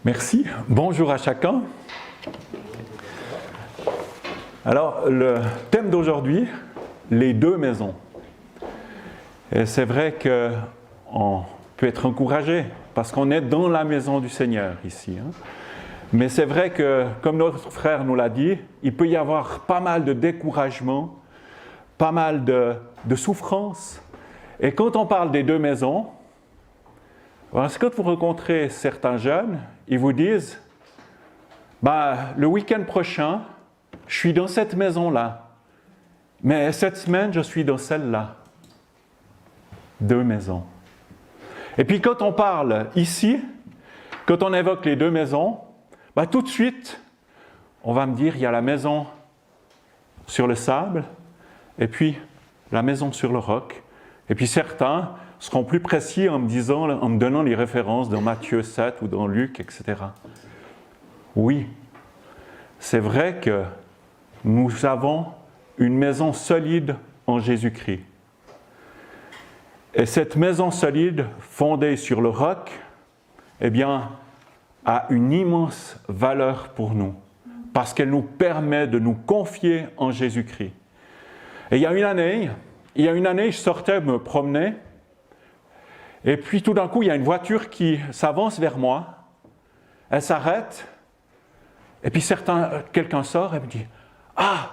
Merci. Bonjour à chacun. Alors, le thème d'aujourd'hui, les deux maisons. Et c'est vrai qu'on peut être encouragé parce qu'on est dans la maison du Seigneur ici. Mais c'est vrai que, comme notre frère nous l'a dit, il peut y avoir pas mal de découragement, pas mal de souffrance. Et quand on parle des deux maisons, c'est quand vous rencontrez certains jeunes, ils vous disent le week-end prochain, je suis dans cette maison-là, mais cette semaine, je suis dans celle-là. Deux maisons. Et puis quand on parle ici, quand on évoque les deux maisons, tout de suite, on va me dire, il y a la maison sur le sable, et puis la maison sur le roc. Et puis certains seront plus précis en me donnant les références dans Matthieu 7 ou dans Luc, etc. Oui, c'est vrai que nous avons une maison solide en Jésus-Christ. Et cette maison solide, fondée sur le roc, a une immense valeur pour nous, parce qu'elle nous permet de nous confier en Jésus-Christ. Et il y a une année, je sortais me promener, et puis tout d'un coup, il y a une voiture qui s'avance vers moi, elle s'arrête, et puis quelqu'un sort et me dit « Ah,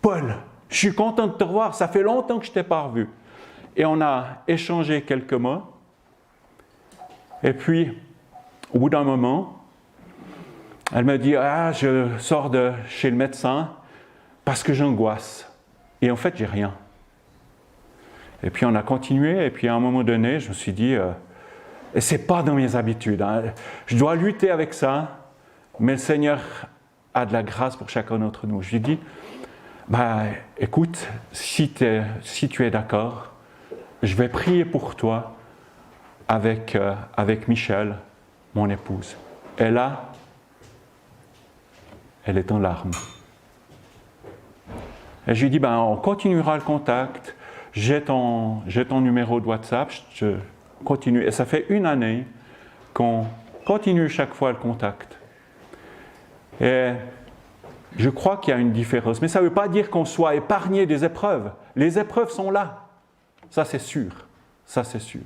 Paul, je suis content de te revoir, ça fait longtemps que je ne t'ai pas revu. » Et on a échangé quelques mots, et puis, au bout d'un moment, elle me dit « Ah, je sors de chez le médecin parce que j'angoisse. » Et en fait, j'ai rien. Et puis on a continué, et puis à un moment donné, je me suis dit, et c'est pas dans mes habitudes, je dois lutter avec ça, mais le Seigneur a de la grâce pour chacun d'entre nous. Je lui dis, écoute, si tu es d'accord, je vais prier pour toi avec Michel, mon épouse. Et là, elle est en larmes. Et je lui dis, on continuera le contact. J'ai ton numéro de WhatsApp, je continue. Et ça fait une année qu'on continue chaque fois le contact. Et je crois qu'il y a une différence. Mais ça ne veut pas dire qu'on soit épargné des épreuves. Les épreuves sont là. Ça, c'est sûr. Ça, c'est sûr.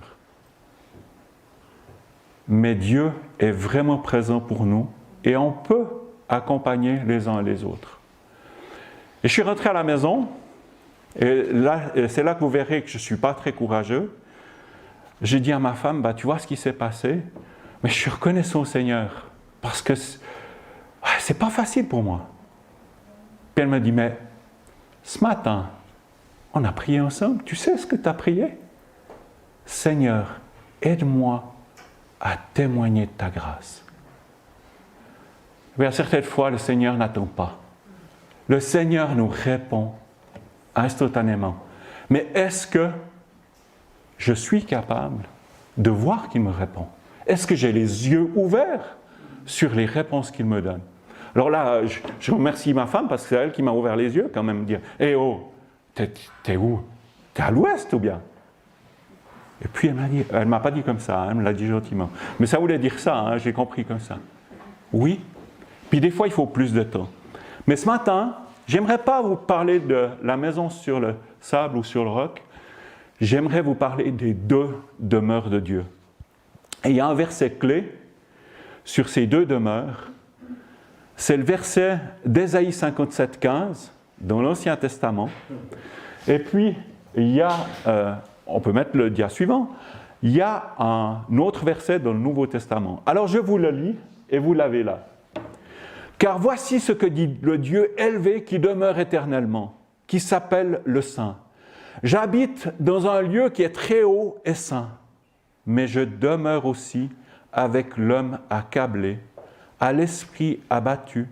Mais Dieu est vraiment présent pour nous et on peut accompagner les uns et les autres. Et je suis rentré à la maison. Et là, c'est là que vous verrez que je ne suis pas très courageux. J'ai dit à ma femme, tu vois ce qui s'est passé, mais je suis reconnaissant au Seigneur, parce que c'est pas facile pour moi. Puis elle me dit, mais ce matin, on a prié ensemble, tu sais ce que tu as prié? Seigneur, aide-moi à témoigner de ta grâce. Mais à certaines fois, le Seigneur n'attend pas. Le Seigneur nous répond instantanément. Mais est-ce que je suis capable de voir qu'il me répond? Est-ce que j'ai les yeux ouverts sur les réponses qu'il me donne? Alors là, je remercie ma femme parce que c'est elle qui m'a ouvert les yeux quand même, dire « Eh oh, t'es où? T'es à l'ouest ou bien ?» Et puis elle ne m'a pas dit comme ça, elle me l'a dit gentiment. Mais ça voulait dire ça, j'ai compris comme ça. Oui, puis des fois il faut plus de temps. Mais ce matin, j'aimerais pas vous parler de la maison sur le sable ou sur le roc. J'aimerais vous parler des deux demeures de Dieu. Et il y a un verset clé sur ces deux demeures. C'est le verset d'Ésaïe 57, 15, dans l'Ancien Testament. Et puis, il y a, on peut mettre le dia suivant, il y a un autre verset dans le Nouveau Testament. Alors je vous le lis et vous l'avez là. Car voici ce que dit le Dieu élevé qui demeure éternellement, qui s'appelle le Saint. J'habite dans un lieu qui est très haut et saint, mais je demeure aussi avec l'homme accablé, à l'esprit abattu,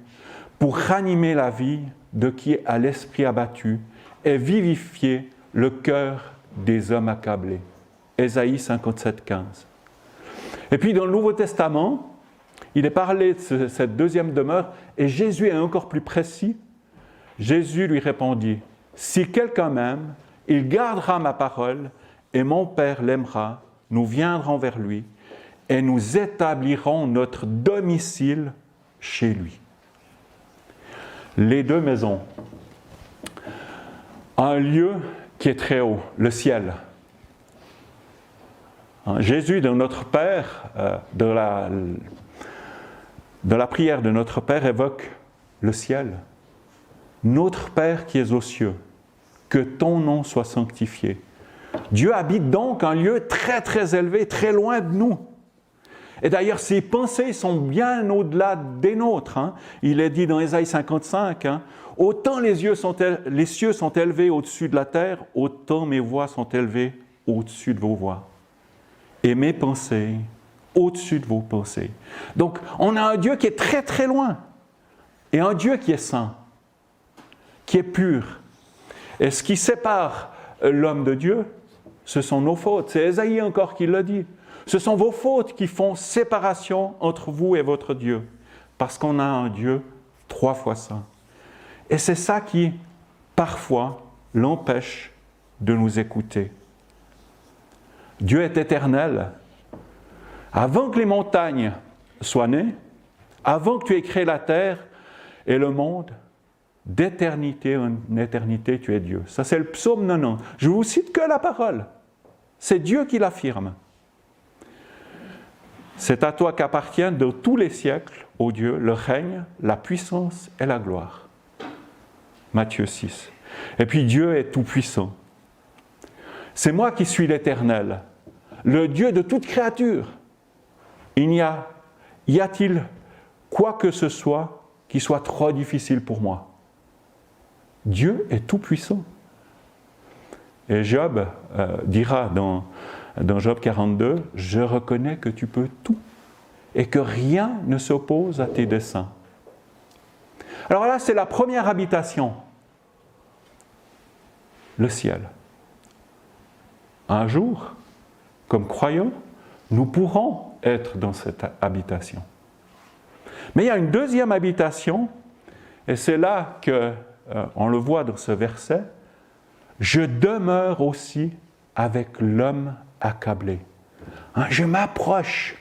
pour ranimer la vie de qui est à l'esprit abattu et vivifier le cœur des hommes accablés. Ésaïe 57, 15. Et puis dans le Nouveau Testament, il est parlé de cette deuxième demeure et Jésus est encore plus précis. Jésus lui répondit, « Si quelqu'un m'aime, il gardera ma parole et mon Père l'aimera, nous viendrons vers lui et nous établirons notre domicile chez lui. Les deux maisons. Un lieu qui est très haut, le ciel. Jésus, de notre Père, de la prière de notre Père, évoque le ciel. Notre Père qui es aux cieux, que ton nom soit sanctifié. Dieu habite donc un lieu très très élevé, très loin de nous. Et d'ailleurs, ses pensées sont bien au-delà des nôtres. Il est dit dans Ésaïe 55, autant les cieux sont élevés au-dessus de la terre, autant mes voix sont élevées au-dessus de vos voix. Et mes pensées au-dessus de vos pensées. Donc, on a un Dieu qui est très très loin. Et un Dieu qui est saint, qui est pur. Et ce qui sépare l'homme de Dieu, ce sont nos fautes. C'est Ésaïe encore qui l'a dit. Ce sont vos fautes qui font séparation entre vous et votre Dieu. Parce qu'on a un Dieu 3 fois saint. Et c'est ça qui, parfois, l'empêche de nous écouter. Dieu est éternel. Avant que les montagnes soient nées, avant que tu aies créé la terre et le monde, d'éternité en éternité, tu es Dieu. Ça, c'est le psaume 90. Je ne vous cite que la parole. C'est Dieu qui l'affirme. C'est à toi qu'appartiennent de tous les siècles, ô Dieu, le règne, la puissance et la gloire. Matthieu 6. Et puis Dieu est tout-puissant. C'est moi qui suis l'Éternel, le Dieu de toute créature. Y a-t-il quoi que ce soit qui soit trop difficile pour moi? Dieu est tout-puissant. Et Job dira dans Job 42, « Je reconnais que tu peux tout et que rien ne s'oppose à tes desseins. » Alors là, c'est la première habitation, le ciel. Un jour, comme croyants, nous pourrons être dans cette habitation. Mais il y a une deuxième habitation, et c'est là qu'on le voit dans ce verset, « Je demeure aussi avec l'homme accablé. » Je m'approche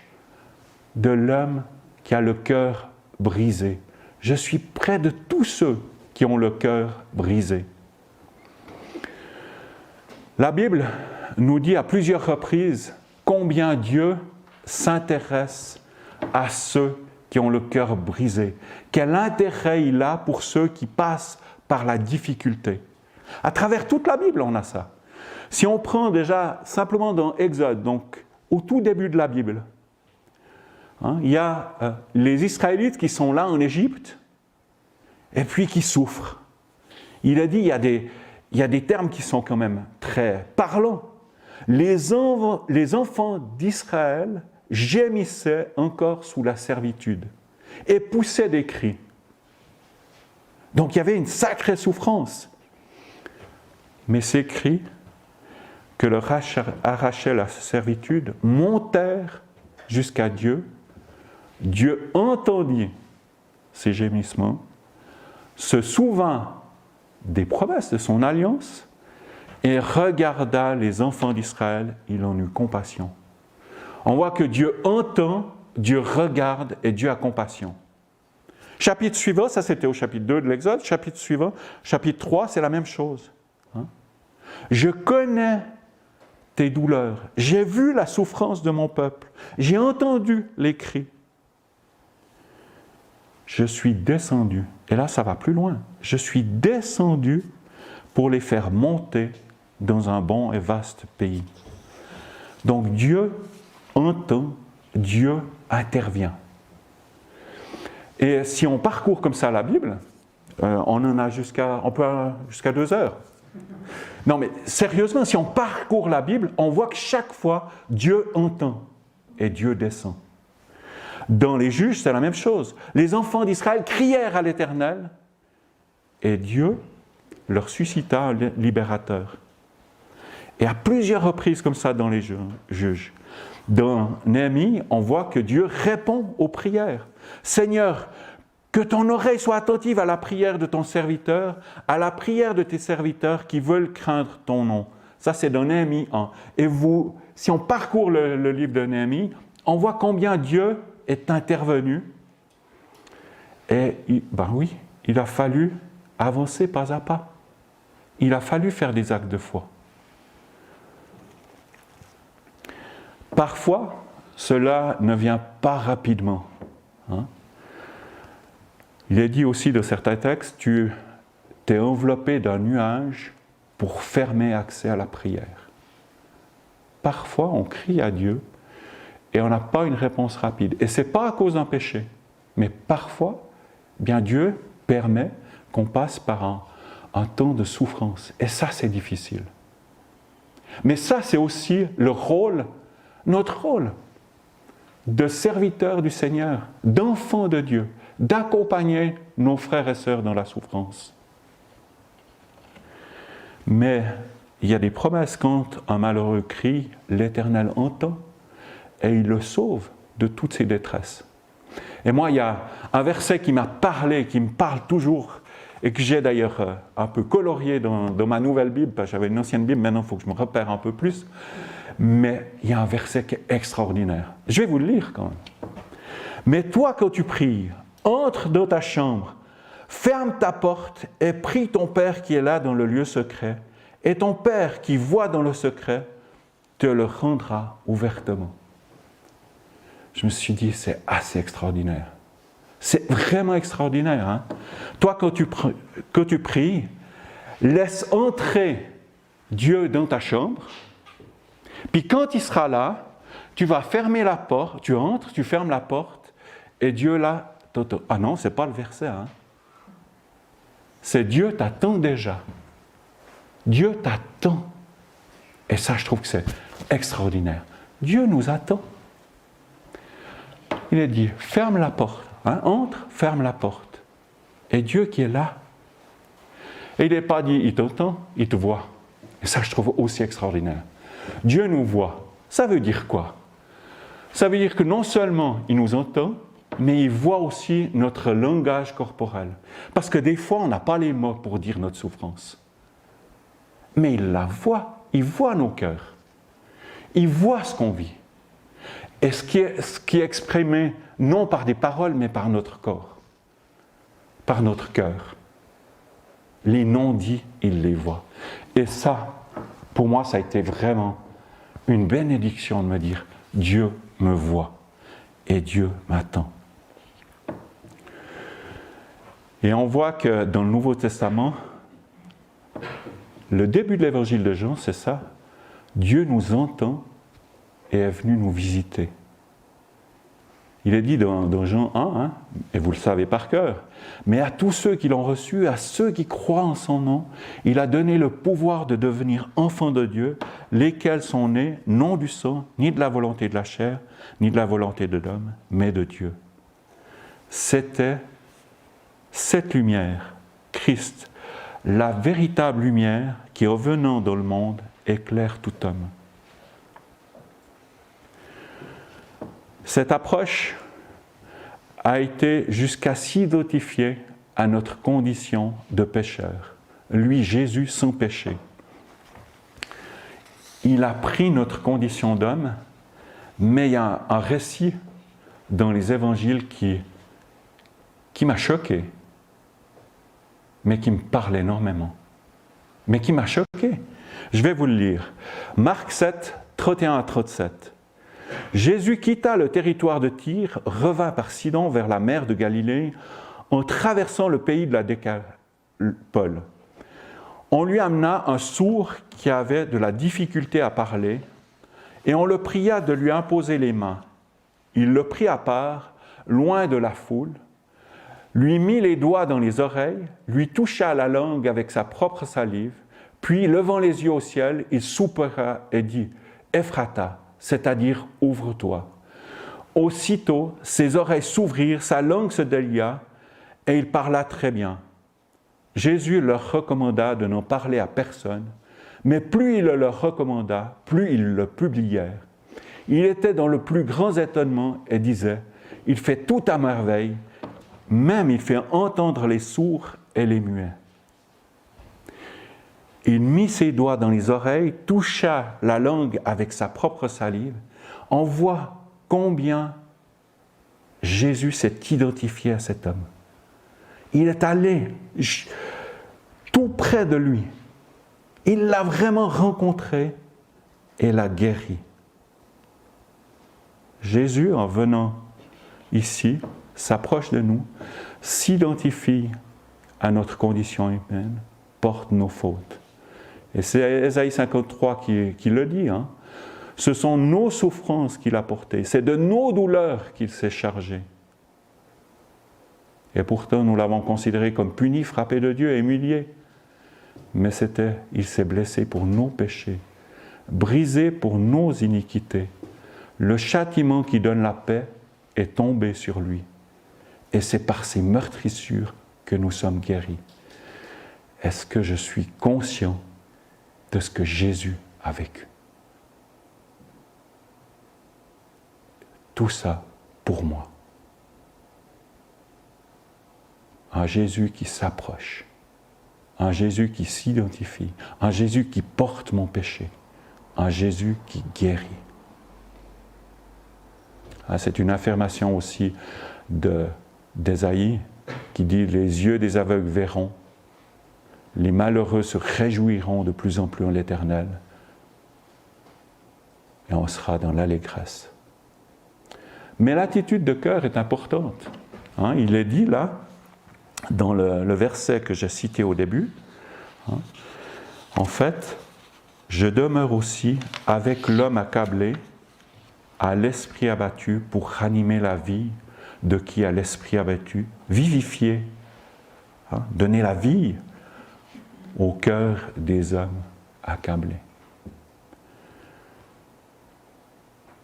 de l'homme qui a le cœur brisé. Je suis près de tous ceux qui ont le cœur brisé. La Bible nous dit à plusieurs reprises combien Dieu s'intéresse à ceux qui ont le cœur brisé. Quel intérêt il a pour ceux qui passent par la difficulté. À travers toute la Bible, on a ça. Si on prend déjà simplement dans Exode, donc au tout début de la Bible, il y a les Israélites qui sont là en Égypte et puis qui souffrent. Il a dit, il y a des termes qui sont quand même très parlants. Les enfants d'Israël gémissaient encore sous la servitude et poussaient des cris. Donc il y avait une sacrée souffrance. Mais ces cris que leur arrachait la servitude montèrent jusqu'à Dieu. Dieu entendit ces gémissements, se souvint des promesses de son alliance et regarda les enfants d'Israël, il en eut compassion. On voit que Dieu entend, Dieu regarde et Dieu a compassion. Chapitre suivant, ça c'était au chapitre 2 de l'Exode, chapitre suivant, chapitre 3, c'est la même chose. Je connais tes douleurs, j'ai vu la souffrance de mon peuple, j'ai entendu les cris. Je suis descendu, et là ça va plus loin, je suis descendu pour les faire monter dans un bon et vaste pays. Donc Dieu entend, Dieu intervient. Et si on parcourt comme ça la Bible, on peut jusqu'à 2 heures. Non mais sérieusement, si on parcourt la Bible, on voit que chaque fois, Dieu entend et Dieu descend. Dans les Juges, c'est la même chose. Les enfants d'Israël crièrent à l'Éternel et Dieu leur suscita un libérateur. Et à plusieurs reprises comme ça dans les Juges. Dans Néhémie, on voit que Dieu répond aux prières. Seigneur, que ton oreille soit attentive à la prière de ton serviteur, à la prière de tes serviteurs qui veulent craindre ton nom. Ça, c'est dans Néhémie 1. Et si on parcourt le livre de Néhémie, on voit combien Dieu est intervenu. Et oui, il a fallu avancer pas à pas. Il a fallu faire des actes de foi. Parfois, cela ne vient pas rapidement. Hein? Il est dit aussi dans certains textes, tu t'es enveloppé d'un nuage pour fermer accès à la prière. Parfois, on crie à Dieu et on n'a pas une réponse rapide. Et ce n'est pas à cause d'un péché, mais parfois, bien Dieu permet qu'on passe par un temps de souffrance. Et ça, c'est difficile. Mais ça, c'est aussi le rôle, notre rôle, de serviteur du Seigneur, d'enfant de Dieu, d'accompagner nos frères et sœurs dans la souffrance. Mais il y a des promesses quand un malheureux crie, l'Éternel entend et il le sauve de toutes ses détresses. Et moi, il y a un verset qui m'a parlé, qui me parle toujours, et que j'ai d'ailleurs un peu colorié dans ma nouvelle Bible, parce que j'avais une ancienne Bible, maintenant il faut que je me repère un peu plus. Mais il y a un verset qui est extraordinaire. Je vais vous le lire quand même. Mais toi, quand tu pries, entre dans ta chambre, ferme ta porte et prie ton Père qui est là dans le lieu secret. Et ton Père qui voit dans le secret te le rendra ouvertement. Je me suis dit, c'est assez extraordinaire. C'est vraiment extraordinaire. Hein? Toi, quand tu pries, laisse entrer Dieu dans ta chambre. Puis quand il sera là, tu vas fermer la porte, tu entres, tu fermes la porte, et Dieu là, ah non, ce n'est pas le verset. Hein? C'est Dieu t'attend déjà. Dieu t'attend. Et ça, je trouve que c'est extraordinaire. Dieu nous attend. Il est dit, ferme la porte. Hein? Entre, ferme la porte. Et Dieu qui est là. Et il n'est pas dit, il t'entend, il te voit. Et ça, je trouve aussi extraordinaire. Dieu nous voit. Ça veut dire quoi? Ça veut dire que non seulement il nous entend, mais il voit aussi notre langage corporel. Parce que des fois, on n'a pas les mots pour dire notre souffrance. Mais il la voit. Il voit nos cœurs. Il voit ce qu'on vit. Et ce qui est exprimé non par des paroles, mais par notre corps, par notre cœur. Les non-dits, il les voit. Et ça, pour moi, ça a été vraiment une bénédiction de me dire, Dieu me voit et Dieu m'attend. Et on voit que dans le Nouveau Testament, le début de l'évangile de Jean, c'est ça. Dieu nous entend et est venu nous visiter. Il est dit dans Jean 1, hein, et vous le savez par cœur, mais à tous ceux qui l'ont reçu, à ceux qui croient en son nom, il a donné le pouvoir de devenir enfants de Dieu, lesquels sont nés non du sang, ni de la volonté de la chair, ni de la volonté de l'homme, mais de Dieu. C'était cette lumière, Christ, la véritable lumière qui, revenant dans le monde, éclaire tout homme. Cette approche a été jusqu'à s'identifier à notre condition de pécheur. Lui, Jésus, sans péché. Il a pris notre condition d'homme, mais il y a un récit dans les évangiles qui m'a choqué, mais qui me parle énormément, mais qui m'a choqué. Je vais vous le lire. Marc 7, 31 à 37. Jésus quitta le territoire de Tyr, revint par Sidon vers la mer de Galilée, en traversant le pays de la Décapole. On lui amena un sourd qui avait de la difficulté à parler, et on le pria de lui imposer les mains. Il le prit à part, loin de la foule, lui mit les doigts dans les oreilles, lui toucha la langue avec sa propre salive, puis, levant les yeux au ciel, il soupira et dit « Ephrata », c'est-à-dire « ouvre-toi ». Aussitôt, ses oreilles s'ouvrirent, sa langue se délia, et il parla très bien. Jésus leur recommanda de n'en parler à personne, mais plus il le leur recommanda, plus ils le publièrent. Il était dans le plus grand étonnement et disait « Il fait tout à merveille, même il fait entendre les sourds et les muets. » Il mit ses doigts dans les oreilles, toucha la langue avec sa propre salive. On voit combien Jésus s'est identifié à cet homme. Il est allé tout près de lui. Il l'a vraiment rencontré et l'a guéri. Jésus, en venant ici, s'approche de nous, s'identifie à notre condition humaine, porte nos fautes. Et c'est Ésaïe 53 qui le dit. Hein. Ce sont nos souffrances qu'il a portées, c'est de nos douleurs qu'il s'est chargé. Et pourtant, nous l'avons considéré comme puni, frappé de Dieu, humilié. Mais il s'est blessé pour nos péchés, brisé pour nos iniquités. Le châtiment qui donne la paix est tombé sur lui. Et c'est par ses meurtrissures que nous sommes guéris. Est-ce que je suis conscient de ce que Jésus a vécu? Tout ça pour moi. Un Jésus qui s'approche, un Jésus qui s'identifie, un Jésus qui porte mon péché, un Jésus qui guérit. C'est une affirmation aussi d'Ésaïe qui dit « Les yeux des aveugles verront, les malheureux se réjouiront de plus en plus en l'Éternel, et on sera dans l'allégresse. » Mais l'attitude de cœur est importante. Hein, il est dit là, dans le verset que j'ai cité au début, hein, en fait, je demeure aussi avec l'homme accablé, à l'esprit abattu, pour ranimer la vie de qui a l'esprit abattu, vivifier, hein, donner la vie au cœur des hommes accablés.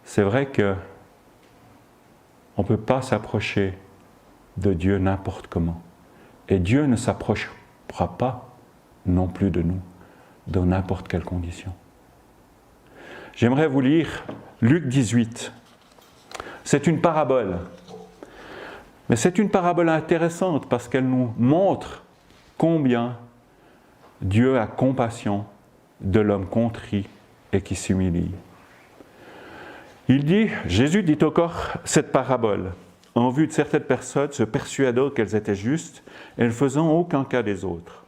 C'est vrai que on ne peut pas s'approcher de Dieu n'importe comment. Et Dieu ne s'approchera pas non plus de nous dans n'importe quelle condition. J'aimerais vous lire Luc 18. C'est une parabole. Mais c'est une parabole intéressante parce qu'elle nous montre combien Dieu a compassion de l'homme contrit et qui s'humilie. Jésus dit encore cette parabole en vue de certaines personnes se persuadant qu'elles étaient justes et ne faisant aucun cas des autres.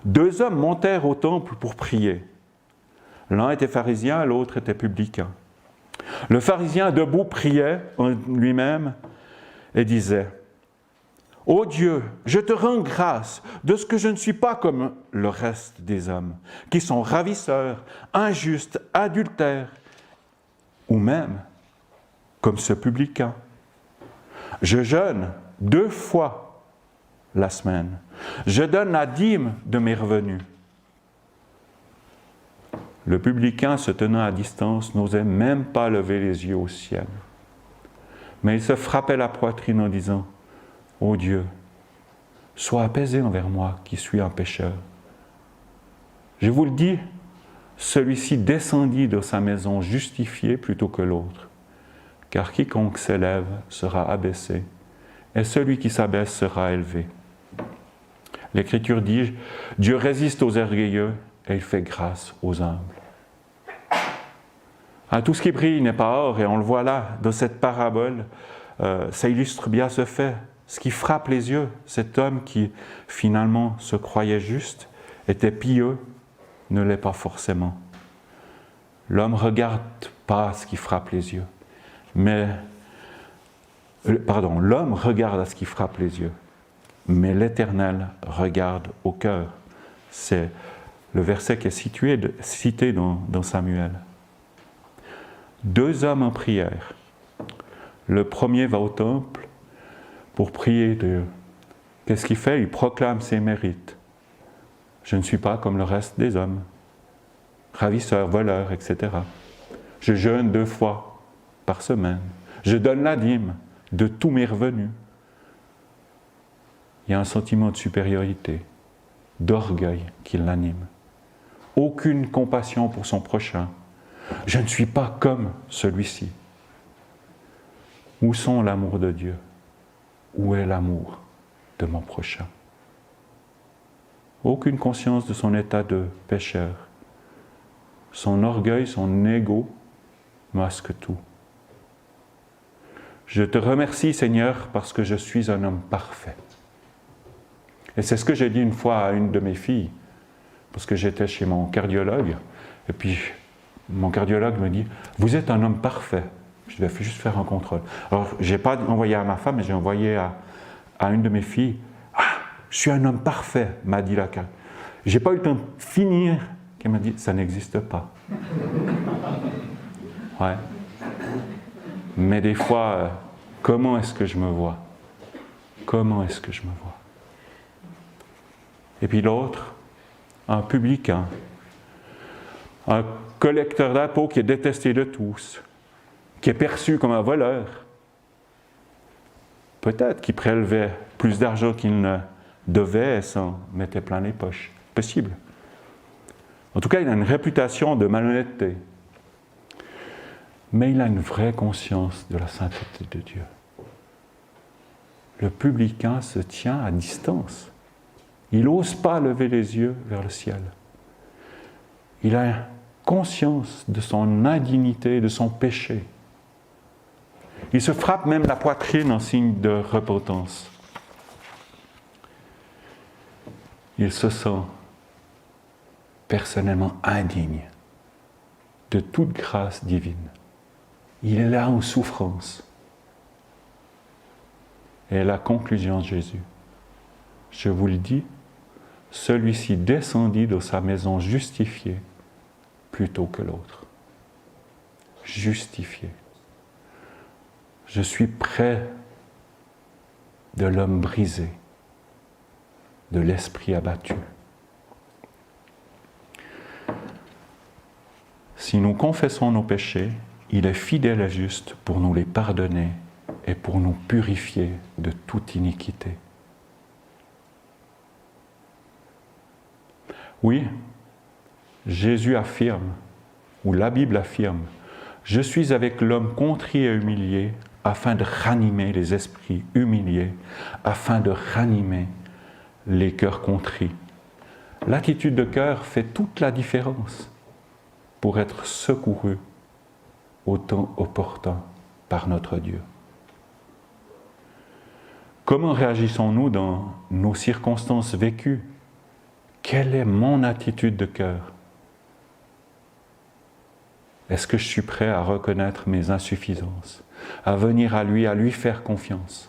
2 hommes montèrent au temple pour prier. L'un était pharisien, l'autre était publicain. Le pharisien debout priait en lui-même et disait « Ô Dieu, je te rends grâce de ce que je ne suis pas comme le reste des hommes, qui sont ravisseurs, injustes, adultères, ou même comme ce publicain. Je jeûne 2 fois la semaine. Je donne la dîme de mes revenus. » Le publicain, se tenant à distance, n'osait même pas lever les yeux au ciel. Mais il se frappait la poitrine en disant « Ô Dieu, sois apaisé envers moi qui suis un pécheur. » Je vous le dis, celui-ci descendit de sa maison justifié plutôt que l'autre. Car quiconque s'élève sera abaissé, et celui qui s'abaisse sera élevé. L'Écriture dit « Dieu résiste aux orgueilleux et il fait grâce aux humbles. » Tout ce qui brille n'est pas or, et on le voit là, dans cette parabole, ça illustre bien ce fait. Ce qui frappe les yeux, cet homme qui finalement se croyait juste, était pieux, ne l'est pas forcément. L'homme ne regarde pas ce qui frappe les yeux, l'homme regarde à ce qui frappe les yeux, mais l'Éternel regarde au cœur. C'est le verset qui est cité dans Samuel. 2 hommes en prière. Le premier va au temple pour prier Dieu. Qu'est-ce qu'il fait? Il proclame ses mérites. Je ne suis pas comme le reste des hommes, ravisseurs, voleurs, etc. Je jeûne 2 fois par semaine. Je donne la dîme de tous mes revenus. Il y a un sentiment de supériorité, d'orgueil qui l'anime. Aucune compassion pour son prochain. Je ne suis pas comme celui-ci. Où sont l'amour de Dieu? Où est l'amour de mon prochain? Aucune conscience de son état de pécheur. Son orgueil, son ego masque tout. Je te remercie, Seigneur, parce que je suis un homme parfait. Et c'est ce que j'ai dit une fois à une de mes filles, parce que j'étais chez mon cardiologue, et puis mon cardiologue me dit « Vous êtes un homme parfait. » Je devais juste faire un contrôle. Alors, je n'ai pas envoyé à ma femme, mais j'ai envoyé à une de mes filles. « Ah, je suis un homme parfait, m'a dit la cardiologue. » Je n'ai pas eu le temps de finir, qu'elle m'a dit « Ça n'existe pas. » Ouais. Mais des fois, comment est-ce que je me vois? Comment est-ce que je me vois? Et puis l'autre, un publicain, un collecteur d'impôts qui est détesté de tous, qui est perçu comme un voleur, peut-être qu'il prélevait plus d'argent qu'il ne devait et s'en mettait plein les poches. Possible. En tout cas, il a une réputation de malhonnêteté. Mais il a une vraie conscience de la sainteté de Dieu. Le publicain se tient à distance. Il n'ose pas lever les yeux vers le ciel. Il a conscience de son indignité, de son péché. Il se frappe même la poitrine en signe de repentance. Il se sent personnellement indigne de toute grâce divine. Il est là en souffrance. Et la conclusion de Jésus, je vous le dis, celui-ci descendit de sa maison justifié plutôt que l'autre. Justifié. Je suis près de l'homme brisé, de l'esprit abattu. Si nous confessons nos péchés, il est fidèle et juste pour nous les pardonner et pour nous purifier de toute iniquité. Oui, Jésus affirme, ou la Bible affirme, « Je suis avec l'homme contrit et humilié, afin de ranimer les esprits humiliés, afin de ranimer les cœurs contrits. » L'attitude de cœur fait toute la différence pour être secouru au temps opportun par notre Dieu. Comment réagissons-nous dans nos circonstances vécues? Quelle est mon attitude de cœur? Est-ce que je suis prêt à reconnaître mes insuffisances, à venir à lui faire confiance?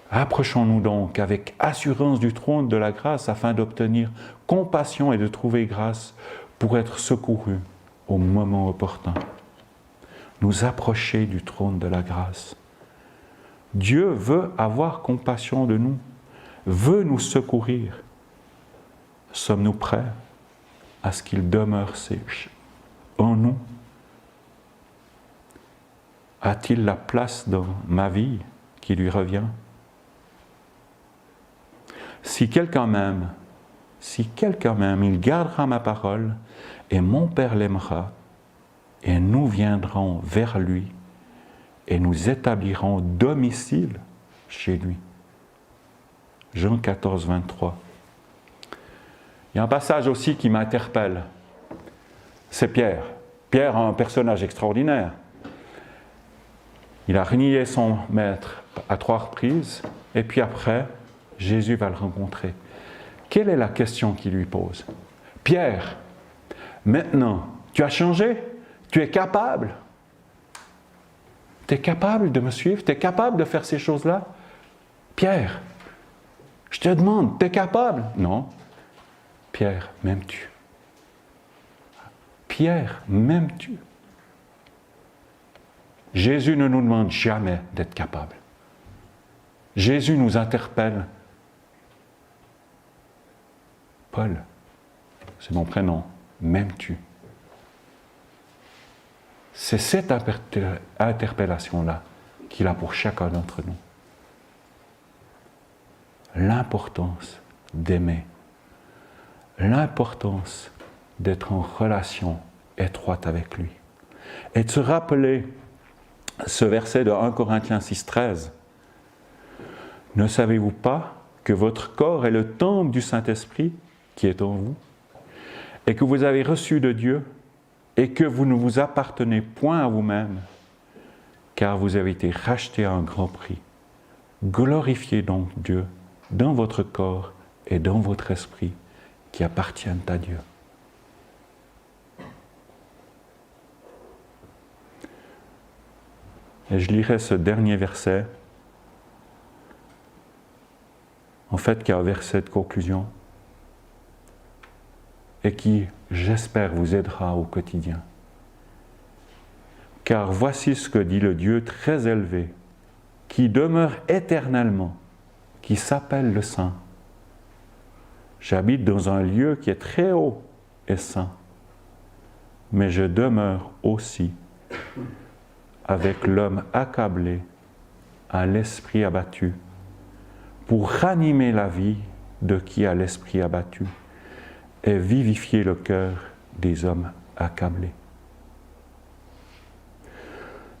Approchons-nous donc avec assurance du trône de la grâce afin d'obtenir compassion et de trouver grâce pour être secourus au moment opportun. Nous approcher du trône de la grâce. Dieu veut avoir compassion de nous, veut nous secourir. Sommes-nous prêts à ce qu'il demeure en nous? A-t-il la place dans ma vie qui lui revient? Si quelqu'un m'aime, il gardera ma parole, et mon Père l'aimera, et nous viendrons vers lui, et nous établirons domicile chez lui. Jean 14, 23. Il y a un passage aussi qui m'interpelle. C'est Pierre. Pierre a un personnage extraordinaire. Il a renié son maître à 3 reprises, et puis après, Jésus va le rencontrer. Quelle est la question qu'il lui pose? Pierre, maintenant, tu as changé? Tu es capable? Tu es capable de me suivre? Tu es capable de faire ces choses-là? Pierre, je te demande, tu es capable? Non. Pierre, m'aimes-tu? Pierre, m'aimes-tu? Jésus ne nous demande jamais d'être capable. Jésus nous interpelle. Paul, c'est mon prénom, m'aimes-tu? C'est cette interpellation-là qu'il a pour chacun d'entre nous. L'importance d'aimer, l'importance d'être en relation étroite avec lui. Et de se rappeler ce verset de 1 Corinthiens 6, 13. Ne savez-vous pas que votre corps est le temple du Saint-Esprit qui est en vous, et que vous avez reçu de Dieu, et que vous ne vous appartenez point à vous-même, car vous avez été rachetés à un grand prix. Glorifiez donc Dieu dans votre corps et dans votre esprit qui appartiennent à Dieu. Et je lirai ce dernier verset, en fait, qui est un verset de conclusion, et qui, j'espère, vous aidera au quotidien. Car voici ce que dit le Dieu très élevé, qui demeure éternellement, qui s'appelle le Saint. J'habite dans un lieu qui est très haut et saint, mais je demeure aussi avec l'homme accablé, à l'esprit abattu, pour ranimer la vie de qui a l'esprit abattu et vivifier le cœur des hommes accablés.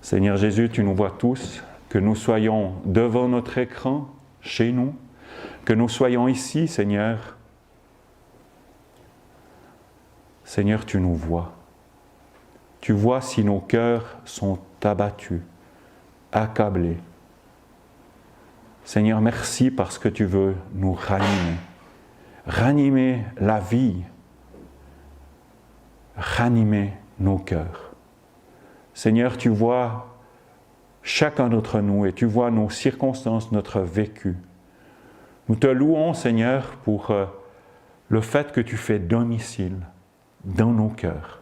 Seigneur Jésus, tu nous vois tous, que nous soyons devant notre écran, chez nous, que nous soyons ici, Seigneur. Seigneur, tu nous vois. Tu vois si nos cœurs sont abattus, accablés. Seigneur, merci parce que tu veux nous ranimer. Ranimer la vie. Ranimer nos cœurs. Seigneur, tu vois chacun d'entre nous et tu vois nos circonstances, notre vécu. Nous te louons, Seigneur, pour le fait que tu fais domicile dans nos cœurs.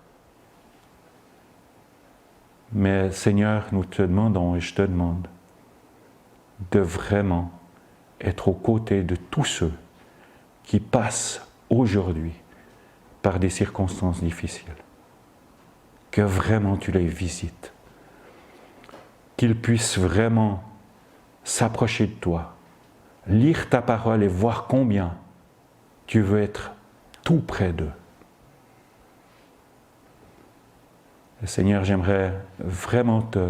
Mais Seigneur, nous te demandons et je te demande de vraiment être aux côtés de tous ceux qui passent aujourd'hui par des circonstances difficiles. Que vraiment tu les visites. Qu'ils puissent vraiment s'approcher de toi, lire ta parole et voir combien tu veux être tout près d'eux. Seigneur, j'aimerais vraiment te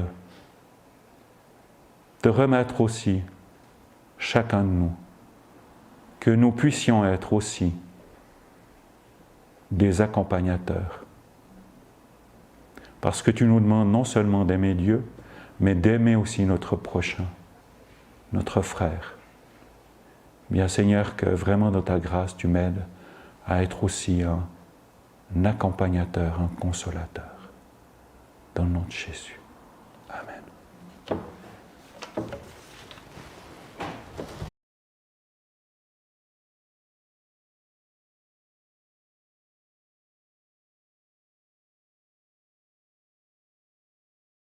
remettre aussi, chacun de nous, que nous puissions être aussi des accompagnateurs. Parce que tu nous demandes non seulement d'aimer Dieu, mais d'aimer aussi notre prochain, notre frère. Bien Seigneur, que vraiment dans ta grâce, tu m'aides à être aussi un accompagnateur, un consolateur. Dans le nom de Jésus.